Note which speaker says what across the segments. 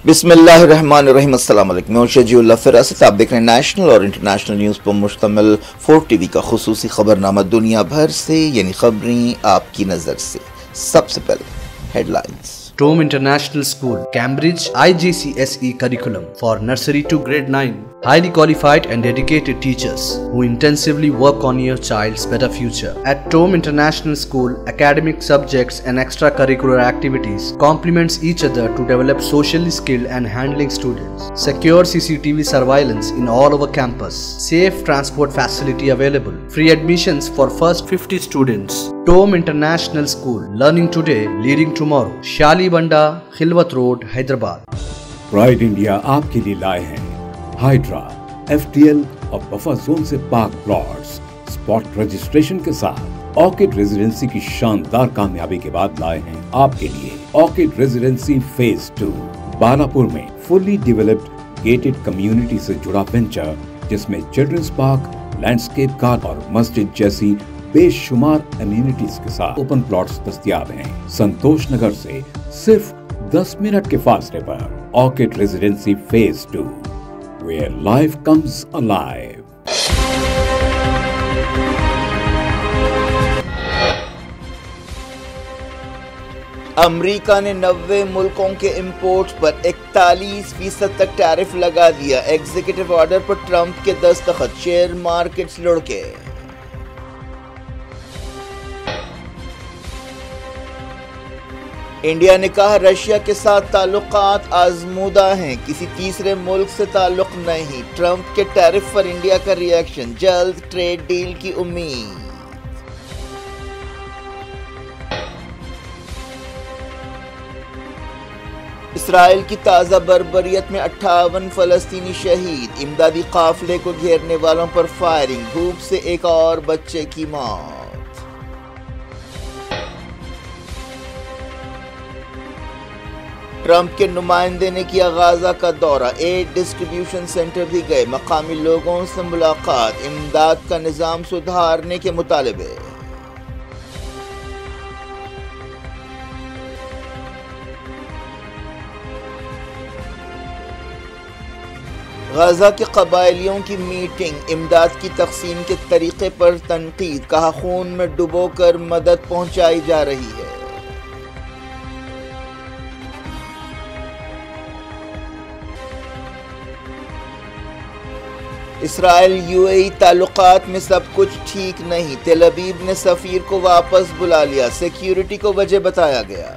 Speaker 1: बिस्मिल्लाहिर्रहमानिर्रहीम। अस्सलाम वालेकुम। मैं शजीउल्लाह फिरासत। आप देख रहे हैं नेशनल और इंटरनेशनल न्यूज़ पर मुश्तमिल 4 टीवी का खुसूसी खबरनामा दुनिया भर से, यानी खबरें आपकी नज़र से। सबसे पहले headlines.
Speaker 2: Tome International School, Cambridge, IGCSE curriculum for nursery to grade 9. Highly qualified and dedicated teachers who intensively work on your child's better future. At Tome International School, academic subjects and extracurricular activities complements each other to develop socially skilled and handling students. Secure CCTV surveillance in all over campus. Safe transport facility available. Free admissions for first 50 students. Tome International School, learning today, leading tomorrow. Shali Banda, Khilwat road, Hyderabad.
Speaker 3: Pride India आपके लिए लाए हैं Hydraa, FTL और buffer zone से पाक plots spot registration के साथ। Orchid residency की शानदार कामयाबी के बाद लाए हैं आपके लिए ऑर्किड रेजिडेंसी फेज 2 बालापुर में फुल्ली डेवलप्ड गेटेड कम्युनिटी से जुड़ा वेंचर, जिसमें चिल्ड्रंस पार्क, लैंडस्केप गार्डन और मस्जिद जैसी बेशुमार एमिनिटीज के साथ ओपन प्लॉट्स दस्तयाब हैं। संतोष नगर से सिर्फ 10 मिनट के फासले पर orchid residency phase 2, where life comes alive.
Speaker 1: America ने 90 मुल्कों के इंपोर्ट्स पर 41% तक टैरिफ लगा दिया। एग्जीक्यूटिव ऑर्डर पर ट्रंप के दस्तखत, शेयर मार्केट्स लुढ़के। इंडिया ने कहा रशिया के साथ ताल्लुकात आजमूदा हैं, किसी तीसरे मुल्क से ताल्लुक नहीं। ट्रंप के टैरिफ पर इंडिया का रिएक्शन, जल्द ट्रेड डील की उम्मीद। इसराइल की ताज़ा बर्बरियत में 58 फलस्तीनी शहीद। इमदादी काफिले को घेरने वालों पर फायरिंग, धूप से एक और बच्चे की मौत। ट्रंप के नुमाइंदे ने किया गाजा का दौरा, एड डिस्ट्रीब्यूशन सेंटर भी गए, मकामी लोगों से मुलाकात, इमदाद का निज़ाम सुधारने के मुतालबे। गाजा के कबायलियों की मीटिंग, इमदाद की तकसीम के तरीके पर तनकीद, कहा खून में डुबोकर मदद पहुंचाई जा रही है। इसराइल UAE ताल्लुकात में सब कुछ ठीक नहीं, तेल अवीव ने सफीर को वापस बुला लिया, सिक्योरिटी को वजह बताया गया।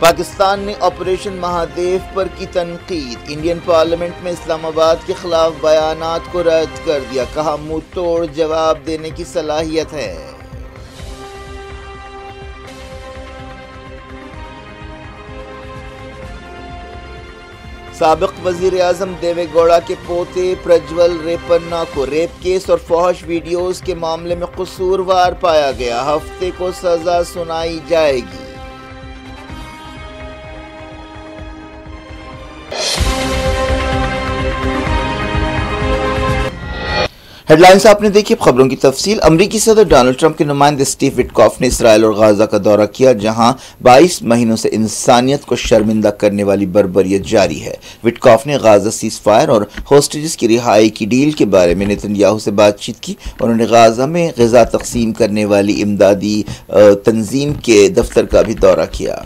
Speaker 1: पाकिस्तान ने ऑपरेशन महादेव पर की तनकीद, इंडियन पार्लियामेंट में इस्लामाबाद के खिलाफ बयानात को रद्द कर दिया, कहा मुंह तोड़ जवाब देने की सलाहियत है। साबिक वजीर आजम देवे गौड़ा के पोते प्रज्वल रेपन्ना को रेप केस और फौहश वीडियोस के मामले में कसूरवार पाया गया, हफ्ते को सजा सुनाई जाएगी। हेडलाइंस आपने देखी, अब खबरों की तफसील। अमरीकी सदर डोनाल्ड ट्रंप के नुमाइंदे स्टीव विटकॉफ ने इसराइल और गाजा का दौरा किया, जहां 22 महीनों से इंसानियत को शर्मिंदा करने वाली बर्बरियत जारी है। विटकॉफ ने गाजा सीज फायर और होस्टेजेस की रिहाई की डील के बारे में नेतन्याहू से बातचीत की। उन्होंने गाजा में ग़िज़ा तकसीम करने वाली इमदादी तंजीम के दफ्तर का भी दौरा किया।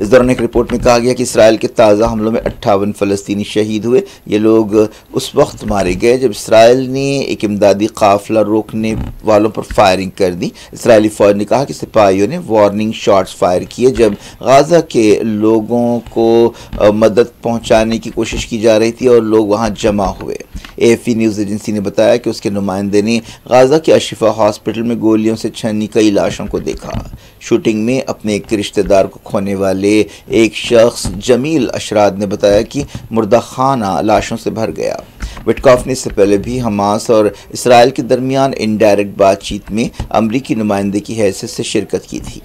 Speaker 1: इस दौरान एक रिपोर्ट में कहा गया कि इसराइल के ताज़ा हमलों में 58 फ़लस्तीनी शहीद हुए। ये लोग उस वक्त मारे गए जब इसराइल ने एक इमदादी काफिला रोकने वालों पर फायरिंग कर दी। इसराइली फ़ौज ने कहा कि सिपाहियों ने वार्निंग शॉट्स फायर किए जब गाज़ा के लोगों को मदद पहुंचाने की कोशिश की जा रही थी और लोग वहां जमा हुए। AFP न्यूज़ एजेंसी ने बताया कि उसके नुमाइंदे ने गाज़ा के अशिफा हॉस्पिटल में गोलियों से छनी कई लाशों को देखा। शूटिंग में अपने एक रिश्तेदार को खोने वाले एक शख्स जमील अशराद ने बताया कि मुर्दा खाना लाशों से भर गया। विटकॉफ ने इससे पहले भी हमास और इसराइल के दरमियान इनडायरेक्ट बातचीत में अमरीकी नुमाइंदे की हैसियत से शिरकत की थी।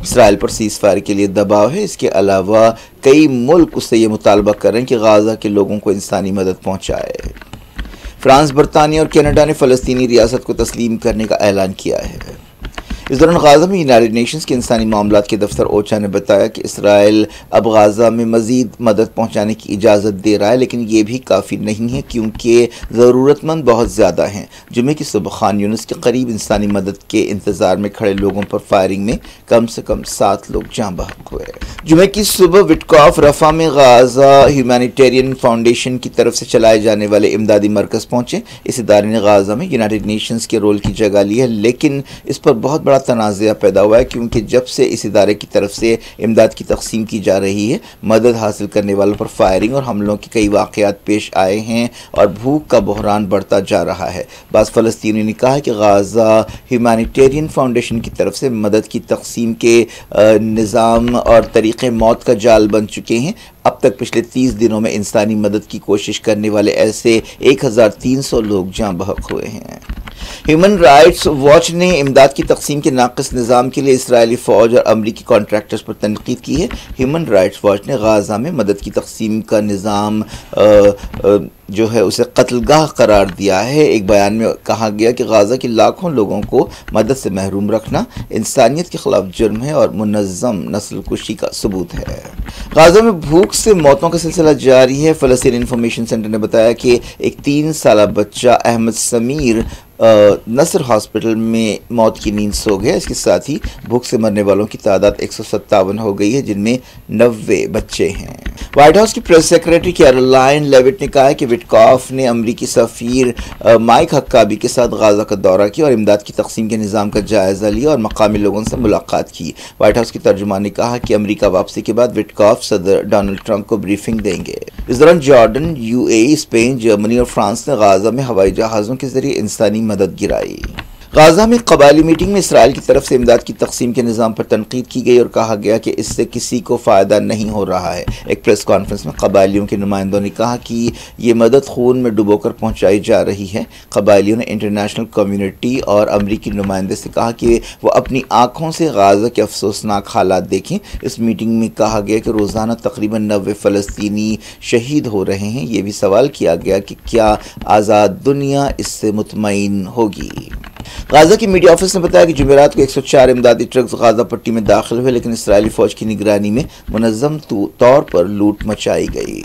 Speaker 1: इसराइल पर सीज फायर के लिए दबाव है। इसके अलावा कई मुल्क उससे ये मुतालबा कर रहे हैं कि गाजा के लोगों को इंसानी मदद पहुँचाए। फ्रांस, बरतानिया और कनाडा ने फ़लस्तीनी रियासत को तस्लीम करने का ऐलान किया है। इस दौरान गाजा में यूनाइटेड नेशंस के इंसानी मामलात के दफ्तर ओचा ने बताया कि इसराइल अब गाजा में मजीद मदद पहुंचाने की इजाज़त दे रहा है, लेकिन ये भी काफ़ी नहीं है क्योंकि ज़रूरतमंद बहुत ज़्यादा हैं। जुमे की सुबह खान यूनिस के करीब इंसानी मदद के इंतज़ार में खड़े लोगों पर फायरिंग में कम से कम 7 लोग जाँ बहक हुए। जुमे की सुबह विटकॉफ रफा में गाजा ह्यूमैनिटेरियन फाउंडेशन की तरफ से चलाए जाने वाले इमदादी मरकज़ पहुंचे। इस इदारे ने गाजा में यूनाइटेड नेशंस के रोल की जगह ली है, लेकिन इस पर बहुत बड़ा तनाज़ा पैदा हुआ है क्योंकि जब से इस इदारे की तरफ से इमदाद की तकसीम की जा रही है, मदद हासिल करने वालों पर फायरिंग और हमलों के कई वाक़यात पेश आए हैं और भूख का बहरान बढ़ता जा रहा है। बाज़ फ़लस्तीनियों ने कहा कि गाजा ह्यूमैनिटेरियन फाउंडेशन की तरफ से मदद की तकसीम के निज़ाम और तरीक़े मौत का जाल बन चुके हैं। अब तक पिछले 30 दिनों में इंसानी मदद की कोशिश करने वाले ऐसे 1300 लोग जाँ बहक हुए हैं। ह्यूमन राइट्स वॉच ने इमदाद की तकसीम के नाक़िस निज़ाम के लिए इसराइली फ़ौज और अमरीकी कॉन्ट्रैक्टर्स पर तनकीद की है। ह्यूमन राइट्स वॉच ने गाज़ा में मदद की तकसीम का निज़ाम जो है उसे कत्लगाह करार दिया है। एक बयान में कहा गया कि गाज़ा के लाखों लोगों को मदद से महरूम रखना इंसानियत के खिलाफ जुर्म है और मुनज़्ज़म नस्लकुशी का सबूत है। गाज़ा में भूख से मौतों का सिलसिला जारी है। फ़लस्तीन इंफॉर्मेशन सेंटर ने बताया कि एक 3 साला बच्चा अहमद समीर नसर हॉस्पिटल में मौत की नींद सो गया। इसके साथ ही भूख से मरने वालों की तादाद 157 हो गई है, जिनमें 90 बच्चे हैं। व्हाइट हाउस की प्रेस सेक्रेटरी कैरोलाइन लेविट ने कहा है कि विटकॉफ ने अमरीकी सफ़ीर माइक हक्काबी के साथ गाज़ा का दौरा किया और इमदाद की तकसीम के निज़ाम का जायज़ा लिया और मकामी लोगों से मुलाकात की। व्हाइट हाउस की तर्जुमान ने कहा कि अमरीका वापसी के बाद विटकॉफ सदर डोनाल्ड ट्रंप को ब्रीफिंग देंगे। इस दौरान जॉर्डन, यूएई, स्पेन, जर्मनी और फ्रांस ने गाज़ा में हवाई जहाज़ों के जरिए इंसानी मदद गिराई। गाज़ा में कबायली मीटिंग में इसराइल की तरफ से इमदाद की तकसीम के निज़ाम पर तनकीद की गई और कहा गया कि इससे किसी को फ़ायदा नहीं हो रहा है। एक प्रेस कॉन्फ्रेंस में कबायलियों के नुमाइंदों ने कहा कि ये मदद खून में डुबोकर पहुँचाई जा रही है। कबायलियों ने इंटरनेशनल कम्युनिटी और अमरीकी नुमाइंदे से कहा कि वो अपनी आँखों से गाज़ा के अफसोसनाक हालात देखें। इस मीटिंग में कहा गया कि रोज़ाना तकरीबन 90 फ़लस्तीनी शहीद हो रहे हैं। ये भी सवाल किया गया कि क्या आज़ाद दुनिया इससे मुतमईन होगी। गाज़ा की मीडिया ऑफिस ने बताया कि जुमेरात को 104 इमदादी ट्रक्स गाज़ा पट्टी में दाखिल हुए, लेकिन इसराइली फ़ौज की निगरानी में मुनज़्ज़म तौर पर लूट मचाई गई।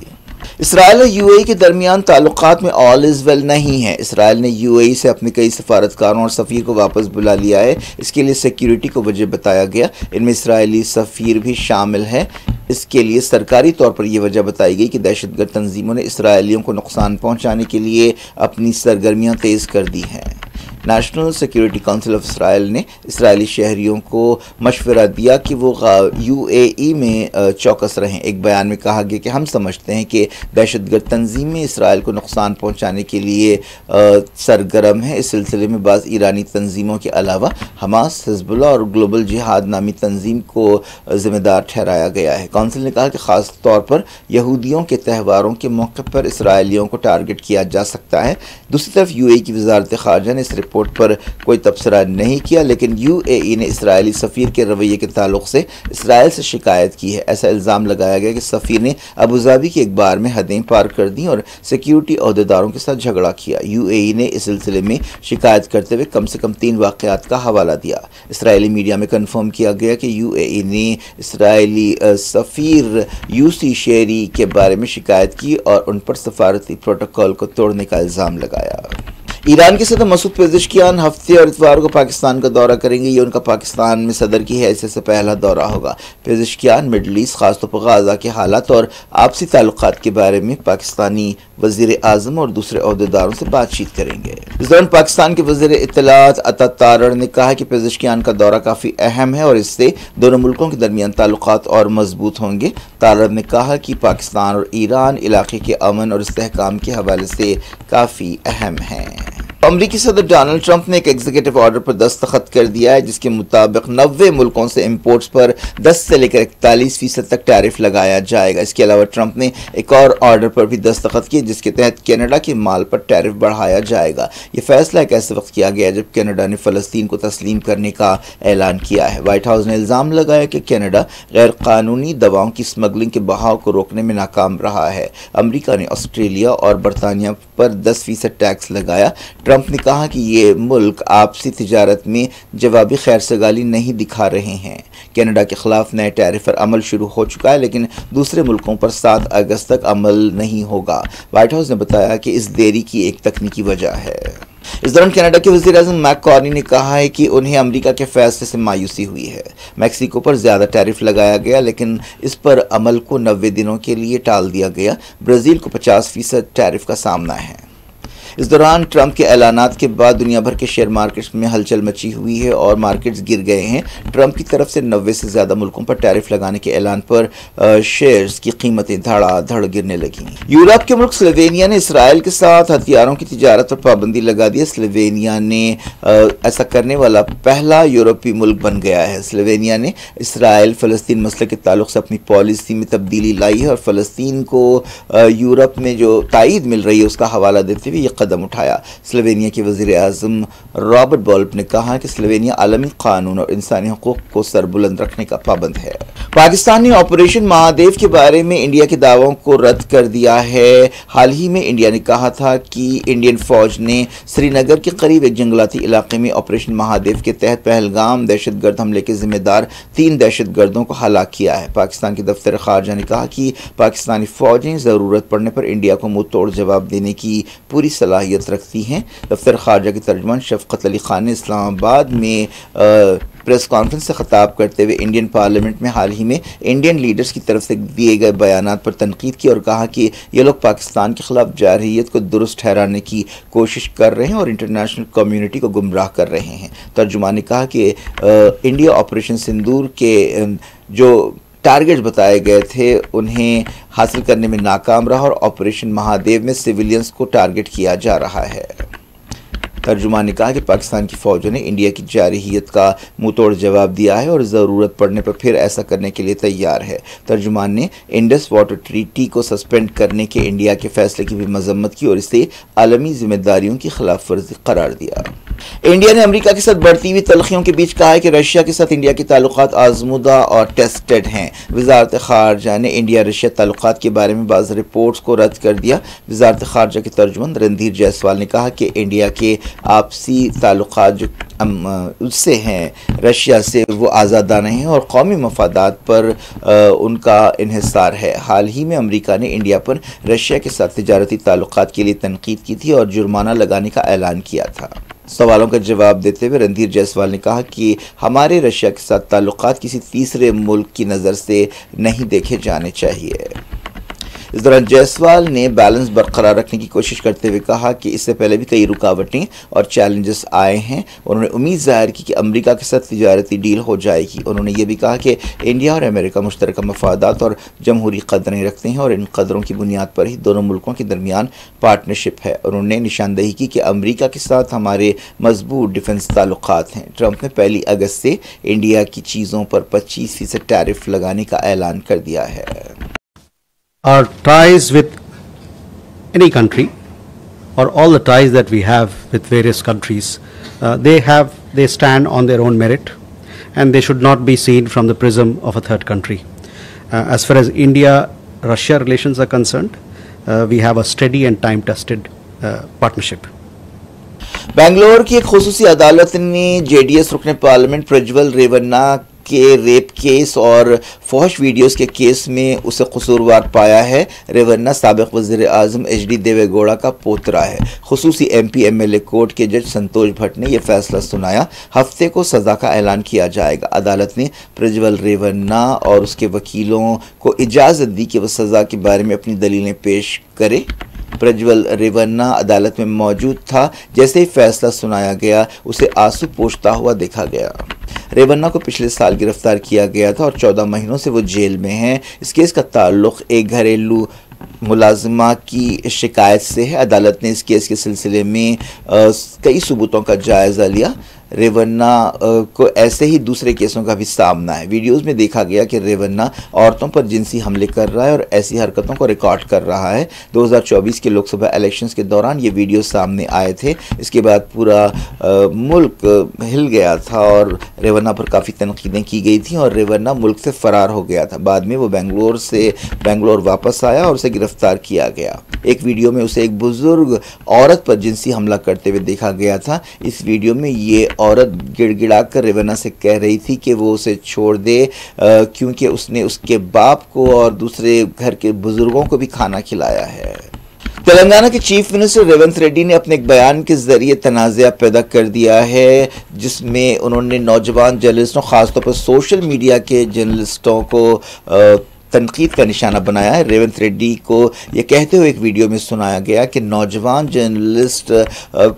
Speaker 1: इसराइल और यूएई के दरमियान ताल्लुकात में ऑल इज़ वेल नहीं है। इसराइल ने यूएई से अपने कई सफारतकारों और सफ़ीर को वापस बुला लिया है। इसके लिए सिक्योरिटी को वजह बताया गया। इनमें इसराइली सफ़ीर भी शामिल है। इसके लिए सरकारी तौर पर यह वजह बताई गई कि दहशतगर्द तंजीमों ने इसराइलियों को नुकसान पहुँचाने के लिए अपनी सरगर्मियाँ तेज़ कर दी हैं। National security council of Israel ने इसराइली शहरियों को मशवरा दिया कि वो यूएई में चौकस रहें। एक बयान में कहा गया कि हम समझते हैं कि दहशतगर्द तंजीमें इसराइल को नुकसान पहुंचाने के लिए सरगर्म है। इस सिलसिले में बाज़ ईरानी तंजीमों के अलावा हमास, हिजबुल्लाह और ग्लोबल जिहाद नामी तंजीम को ज़िम्मेदार ठहराया गया है। काउंसिल ने कहा कि ख़ास तौर पर यहूदियों के त्यौहारों के मौके पर इसराइलियों को टारगेट किया जा सकता है। दूसरी तरफ यूएई की वज़ारत ख़ारजा ने इस रिपोर्ट पर कोई तबसरा नहीं किया, लेकिन यूएई ने इसराइली सफ़ीर के रवैये के ताल्लुक से इसराइल से शिकायत की है। ऐसा इल्ज़ाम लगाया गया कि सफ़ीर ने अबूज़ाबी के एक बार में हदें पार कर दी और सिक्योरिटी अहदेदारों के साथ झगड़ा किया। यूएई ने इस सिलसिले में शिकायत करते हुए कम से कम 3 वाक़यात का हवाला दिया। इसराइली मीडिया में कन्फर्म किया गया कि यूएई ने इसराइली सफ़ीर यूसी शेरी के बारे में शिकायत की और उन पर सफारती प्रोटोकॉल को तोड़ने का इल्ज़ाम लगाया। ईरान के सदर मसूद पेज़ेश्कियान हफ्ते और इतवार को पाकिस्तान का दौरा करेंगे। ये उनका पाकिस्तान में सदर की हैसियत से पहला दौरा होगा। पेज़ेश्कियान मिडल ईस्ट, खासतौर पर गाज़ा के हालात और आपसी ताल्लुकात के बारे में पाकिस्तानी वज़ीर आज़म और दूसरे अहदेदारों से बातचीत करेंगे। इस दौरान पाकिस्तान के वज़ीर इत्तलात अता तारड़ ने कहा कि पेज़ेश्कियान का दौरा काफ़ी अहम है और इससे दोनों मुल्कों के दरमियान ताल्लुकात और मजबूत होंगे। तारड़ ने कहा कि पाकिस्तान और ईरान इलाके के अमन और इस्तेहकाम के हवाले से काफ़ी अहम हैं। अमरीकी सदर डोनाल्ड ट्रंप ने एक एग्जीक्यूटिव ऑर्डर पर दस्तखत कर दिया है, जिसके मुताबिक 90 मुल्कों से इंपोर्ट्स पर 10 से लेकर 41% तक टैरिफ लगाया जाएगा। इसके अलावा ट्रंप ने एक और ऑर्डर पर भी दस्तखत किए, जिसके तहत कनाडा के माल पर टैरिफ बढ़ाया जाएगा। ये फैसला एक ऐसे वक्त किया गया जब कनाडा ने फ़लस्तीन को तस्लीम करने का ऐलान किया है। व्हाइट हाउस ने इल्ज़ाम लगाया कि कनाडा गैर कानूनी दवाओं की स्मगलिंग के बहाव को रोकने में नाकाम रहा है। अमरीका ने ऑस्ट्रेलिया और बरतानिया पर 10% टैक्स लगाया। ट्रंप ट्रंप ने कहा कि ये मुल्क आपसी तिजारत में जवाबी खैरसगाली नहीं दिखा रहे हैं। कनाडा के खिलाफ नए टैरिफ पर अमल शुरू हो चुका है, लेकिन दूसरे मुल्कों पर 7 अगस्त तक अमल नहीं होगा। व्हाइट हाउस ने बताया कि इस देरी की एक तकनीकी वजह है। इस दौरान कनाडा के वज़ीर-ए-आज़म मैक कार्नी ने कहा है कि उन्हें अमेरिका के फैसले से मायूसी हुई है। मैक्सिको पर ज़्यादा टैरिफ लगाया गया, लेकिन इस पर अमल को 90 दिनों के लिए टाल दिया गया। ब्राज़ील को 50% टैरिफ का सामना है। इस दौरान ट्रंप के ऐलानात के बाद दुनिया भर के शेयर मार्केट्स में हलचल मची हुई है और मार्केट्स गिर गए हैं। ट्रंप की तरफ से 90 से ज़्यादा मुल्कों पर टैरिफ लगाने के ऐलान पर शेयर्स की कीमतें धड़ाधड़ गिरने लगी। यूरोप के मुल्क स्लोवेनिया ने इसराइल के साथ हथियारों की तिजारत पर पाबंदी लगा दी है। स्लोवेनिया ने ऐसा करने वाला पहला यूरोपीय मुल्क बन गया है। स्लोवेनिया ने इसराइल फ़लस्तीन मसले के ताल्लुक से अपनी पॉलिसी में तब्दीली लाई है और फ़लस्तीन को यूरोप में जो ताईद मिल रही है उसका हवाला देते हुए कदम उठाया। स्लोवेनिया के वज़ीर-ए-आज़म रॉबर्ट बोल्प ने कहा कि स्लोवेनिया आलमी कानून और इंसानी हुकूक को सरबुलंद रखने का पाबंद है। पाकिस्तान ने ऑपरेशन महादेव के बारे में इंडिया के दावों को रद्द कर दिया है। हाल ही में इंडिया ने कहा था कि इंडियन फौज ने श्रीनगर के करीब एक जंगलाती इलाके में ऑपरेशन महादेव के तहत पहलगाम दहशतगर्द हमले के जिम्मेदार 3 दहशतगर्दों को हलाक किया है। पाकिस्तान के दफ्तर खारजा ने कहा कि पाकिस्तानी फौजें ज़रूरत पड़ने पर इंडिया को मुंह तोड़ जवाब देने की पूरी सलाहियत रखती हैं। दफ्तर खारजा के तर्जुमान शफकत अली खान ने इस्लामाबाद में प्रेस कॉन्फ्रेंस से खिताब करते हुए इंडियन पार्लियामेंट में हाल ही में इंडियन लीडर्स की तरफ से दिए गए बयानात पर तनकीद की और कहा कि ये लोग पाकिस्तान के खिलाफ जारहियत को दुरुस्त ठहराने की कोशिश कर रहे हैं और इंटरनेशनल कम्युनिटी को गुमराह कर रहे हैं। तर्जुमान ने कहा कि इंडिया ऑपरेशन सिंदूर के जो टारगेट्स बताए गए थे उन्हें हासिल करने में नाकाम रहा और ऑपरेशन महादेव में सिविलियंस को टारगेट किया जा रहा है। तर्जुमान ने कहा कि पाकिस्तान की फौजों ने इंडिया की जारहियत का मुंहतोड़ जवाब दिया है और ज़रूरत पड़ने पर फिर ऐसा करने के लिए तैयार है। तर्जुमान ने इंडस वाटर ट्रीटी को सस्पेंड करने के इंडिया के फैसले की भी मजम्मत की और इसे आलमी जिम्मेदारियों की खिलाफ वर्जी करार दिया। इंडिया ने अमेरिका के साथ बढ़ती हुई तलखियों के बीच कहा है कि रशिया के साथ इंडिया के ताल्लुकात आजमुदा और टेस्टेड हैं। वजारत खारजा ने इंडिया रशिया ताल्लुकात के बारे में बाज़ रिपोर्ट्स को रद्द कर दिया। वजारत खारजा के तर्जुमान रणधीर जायसवाल ने कहा कि इंडिया के आपसी ताल्लुकात जो उससे हैं रशिया से वो आज़ादाना हैं और कौमी मफादात पर उनका इन्हिसार है। हाल ही में अमेरिका ने इंडिया पर रशिया के साथ तिजारती ताल्लुकात के लिए तनकीद की थी और जुर्माना लगाने का ऐलान किया था। सवालों का जवाब देते हुए रणधीर जायसवाल ने कहा कि हमारे रशिया के साथ ताल्लुकात किसी तीसरे मुल्क की नज़र से नहीं देखे जाने चाहिए। इस दौरान जायसवाल ने बैलेंस बरकरार रखने की कोशिश करते हुए कहा कि इससे पहले भी कई रुकावटें और चैलेंजेस आए हैं। उन्होंने उम्मीद जाहिर की कि अमेरिका के साथ तिजारती डील हो जाएगी। उन्होंने ये भी कहा कि इंडिया और अमेरिका मुश्तरका मफादात और जमहूरी कदरें रखते हैं और इन कदरों की बुनियाद पर ही दोनों मुल्कों के दरमियान पार्टनरशिप है। उन्होंने निशानदेही की कि अमेरिका के साथ हमारे मजबूत डिफेंस ताल्लुकात हैं। ट्रंप ने 1 अगस्त से इंडिया की चीज़ों पर 25% टैरिफ लगाने का ऐलान कर दिया है।
Speaker 4: Our ties with any country or all the ties that we have with various countries, they stand on their own merit and they should not be seen from the prism of a third country. As far as India-Russia relations are concerned, we have a steady and time-tested partnership.
Speaker 1: Bangalore की एक खुसूसी अदालत ने JDS रुकने parliament Prajwal Revanna के rape case और फौश videos के case में उसे कसूरवार पाया है। रेवन्ना साबिक वज़ीर-ए-आज़म HD देवेगौड़ा का पोतरा है। खुसूसी MP MLA कोर्ट के जज संतोष भट्ट ने यह फैसला सुनाया। हफ्ते को सज़ा का ऐलान किया जाएगा। अदालत ने प्रज्वल रेवन्ना और उसके वकीलों को इजाज़त दी कि वह सज़ा के बारे में अपनी दलीलें पेश करे। प्रज्वल रेवन्ना अदालत में मौजूद था। जैसे ही फैसला सुनाया गया उसे आंसू पोंछता हुआ देखा गया। रेवन्ना को पिछले साल गिरफ्तार किया गया था और 14 महीनों से वो जेल में हैं। इस केस का ताल्लुक एक घरेलू मुलाजिमा की शिकायत से है। अदालत ने इस केस के सिलसिले में कई सबूतों का जायज़ा लिया। रेवन्ना को ऐसे ही दूसरे केसों का भी सामना है। वीडियोस में देखा गया कि रेवन्ना औरतों पर जिनसी हमले कर रहा है और ऐसी हरकतों को रिकॉर्ड कर रहा है। 2024 के लोकसभा इलेक्शंस के दौरान ये वीडियो सामने आए थे। इसके बाद पूरा मुल्क हिल गया था और रेवन्ना पर काफ़ी तनकीदें की गई थी और रेवन्ना मुल्क से फ़रार हो गया था। बाद में वो बेंगलोर वापस आया और उसे गिरफ्तार किया गया। एक वीडियो में उसे एक बुजुर्ग औरत पर जिनसी हमला करते हुए देखा गया था। इस वीडियो में ये औरत गिड़गिड़ाकर रेवन्ना से कह रही थी कि वो उसे छोड़ दे क्योंकि उसने उसके बाप को और दूसरे घर के बुजुर्गों को भी खाना खिलाया है। तेलंगाना के चीफ मिनिस्टर रेवंत रेड्डी ने अपने एक बयान के जरिए तनाज़ा पैदा कर दिया है, जिसमें उन्होंने नौजवान जर्नलिस्टों, खासतौर पर सोशल मीडिया के जर्नलिस्टों को तनकीद का निशाना बनाया है। रेवंत रेड्डी को यह कहते हुए एक वीडियो में सुनाया गया कि नौजवान जर्नलिस्ट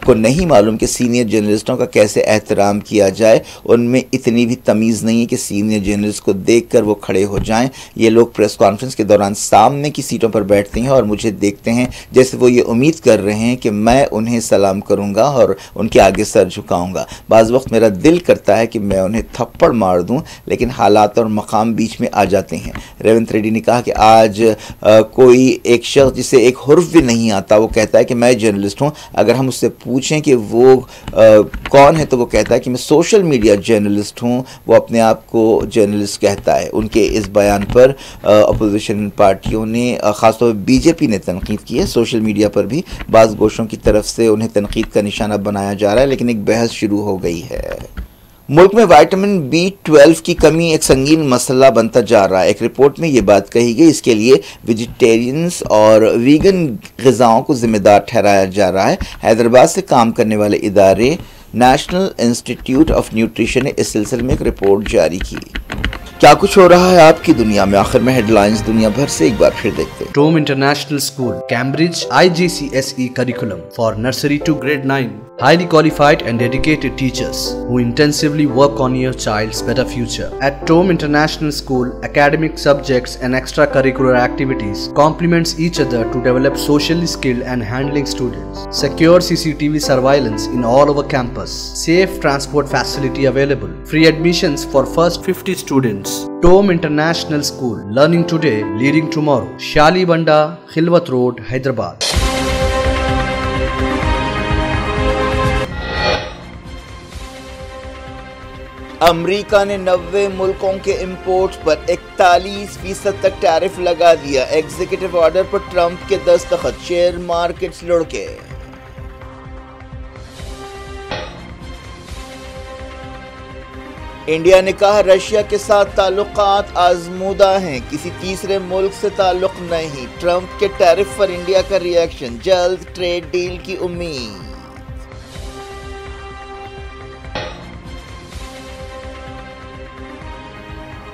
Speaker 1: को नहीं मालूम कि सीनियर जर्नलिस्टों का कैसे एहतराम किया जाए। उनमें इतनी भी तमीज़ नहीं है कि सीनियर जर्नलिस्ट को देखकर वो खड़े हो जाएं। ये लोग प्रेस कॉन्फ्रेंस के दौरान सामने की सीटों पर बैठते हैं और मुझे देखते हैं जैसे वो ये उम्मीद कर रहे हैं कि मैं उन्हें सलाम करूँगा और उनके आगे सर झुकाऊँगा। बाज़ वक्त मेरा दिल करता है कि मैं उन्हें थप्पड़ मार दूँ, लेकिन हालात और मकाम बीच में आ जाते हैं। रेवंत रेड्डी ने कहा कि आज कोई एक शख्स जिसे एक हुर्फ भी नहीं आता वो कहता है कि मैं जर्नलिस्ट हूं। अगर हम उससे पूछें कि वो कौन है तो वो कहता है कि मैं सोशल मीडिया जर्नलिस्ट हूं। वो अपने आप को जर्नलिस्ट कहता है। उनके इस बयान पर अपोजिशन पार्टियों ने, ख़ासतौर पर बीजेपी ने तनकीद की है। सोशल मीडिया पर भी बाज़ गोशों की तरफ से उन्हें तनकीद का निशाना बनाया जा रहा है, लेकिन एक बहस शुरू हो गई है। मुल्क में विटामिन B12 की कमी एक संगीन मसला बनता जा रहा है। एक रिपोर्ट में ये बात कही गई। इसके लिए वेजिटेरियंस और वीगन ग़िज़ाओं को जिम्मेदार ठहराया जा रहा है। हैदराबाद से काम करने वाले इदारे नेशनल इंस्टीट्यूट ऑफ न्यूट्रिशन ने इस सिलसिले में एक रिपोर्ट जारी की। क्या कुछ हो रहा है आपकी दुनिया में, आखिर में हेडलाइंस दुनिया भर से एक बार फिर देखते हैं।
Speaker 2: Tom international school, Cambridge IGCSE curriculum for nursery to grade 9. Highly qualified and dedicated teachers who intensively work on your child's better future. At Tom International School, academic subjects and extracurricular activities complements each other to develop socially skilled and handling students. Secure CCTV surveillance in all over campus. Safe transport facility available. Free admissions for first 50 students. Tom International School, learning today, leading tomorrow. Shalibanda, Khilwat Road, Hyderabad.
Speaker 1: America ने 90 मुल्कों के import पर 41% तक tariff लगा दिया। Executive order पर Trump के दस्तखत, शेयर मार्केट्स लुढ़के। इंडिया ने कहा रशिया के साथ ताल्लुकात आजमूदा हैं, किसी तीसरे मुल्क से ताल्लुक नहीं। ट्रंप के टैरिफ पर इंडिया का रिएक्शन, जल्द ट्रेड डील की उम्मीद।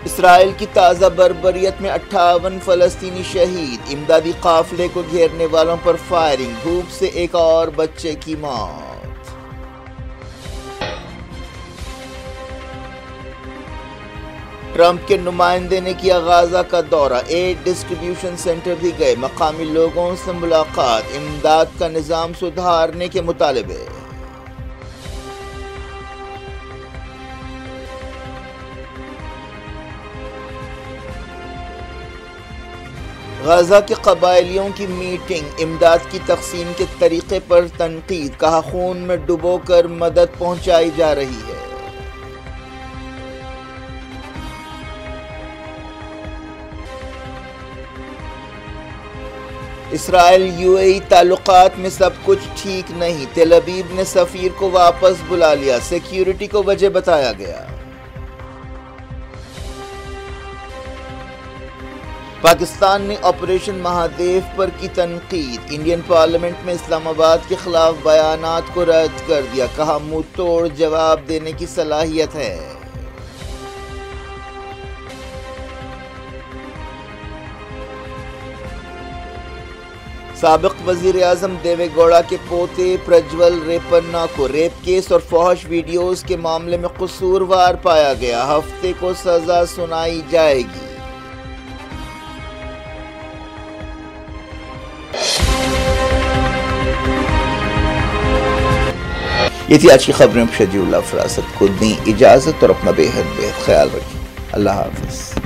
Speaker 1: इसराइल की ताज़ा बर्बरियत में 58 फ़लस्तीनी शहीद। इमदादी काफिले को घेरने वालों पर फायरिंग, भूख से एक और बच्चे की मौत। ट्रंप के नुमाइंदे ने किया गाजा का दौरा, एड डिस्ट्रीब्यूशन सेंटर भी गए, मकामी लोगों से मुलाकात, इमदाद का निज़ाम सुधारने के मुतालबे। गाजा के कबायलियों की मीटिंग, इमदाद की तकसीम के तरीके पर तनकीद, कहा खून में डुबोकर मदद पहुंचाई जा रही है। इसराइल UAE ताल्लुकात में सब कुछ ठीक नहीं, तेल अवीव ने सफीर को वापस बुला लिया, सिक्योरिटी को वजह बताया गया। पाकिस्तान ने ऑपरेशन महादेव पर की तनकीद, इंडियन पार्लियामेंट में इस्लामाबाद के खिलाफ बयानात को रद्द कर दिया, कहा मुंह तोड़ जवाब देने की सलाहियत है। साबिक वजीर आजम देवेगौड़ा के पोते प्रज्वल रेपन्ना को रेप केस और फौहश वीडियोस के मामले में कसूरवार पाया गया, हफ्ते को सजा सुनाई जाएगी। ये थी आज की खबरें। शजीउल्लाह फरासत को दी इजाजत और अपना बेहद ख्याल रखिए। अल्लाह हाफिज।